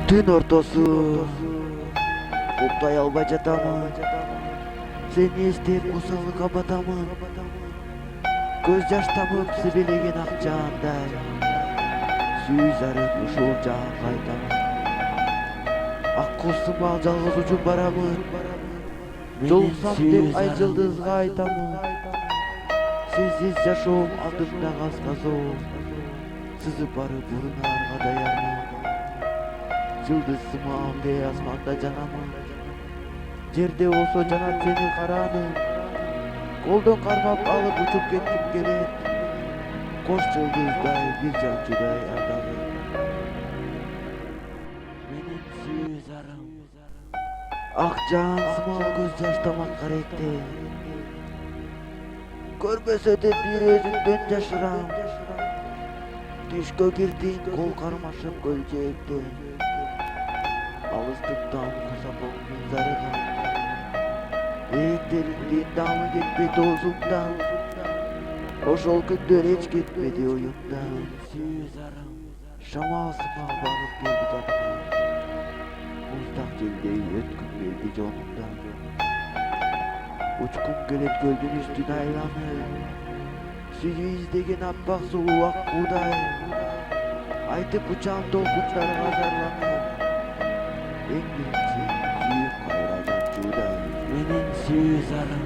Tün ortası Oktay alba jatamın. Seni isteyip kusalı kapatamın. Göz yaş tamıp sibilegen akçağınday. Süyüz arın uşul jağın kaytamın. Ak kostum al жалгыз uçup baramın. Жолуксам деп ай жылдызга айтамын. Сенсиз жашоом алдымда каз-казоо. Сызып барып урунарга даярмын. Жылдыз сымам де асманда жанамын. Жерде болсо жанат сени караным. Колдон кармап алып учуп кетким келет. Кош жылдыздай бир жамчудай ардагы. Менин сүйүз арым. Ак жаан сымал көз жаш тамак каректе. Көрбөсө да бир өзүңдөн жашырам. Түшкө кирдиң кол кармашып көлжөктө. Алыстыктан кусапоңдун зарыган. Ээттериңди дамы кетпей доозумдан. Ошол күндөр эч кетпеди оюмдан. Сүйүз арым шамал сымал багып келди жаныма. Муздак желдей өткүм келди жонумдан. Учкум келет көлдүн үстүнө айланып. Сүйүү издеген аппак сулуу ак куудай. Айтып учам толкундарга зарланып. Эң биринчи сүйүп кайра жанчуудай. Менин сүйүү зарым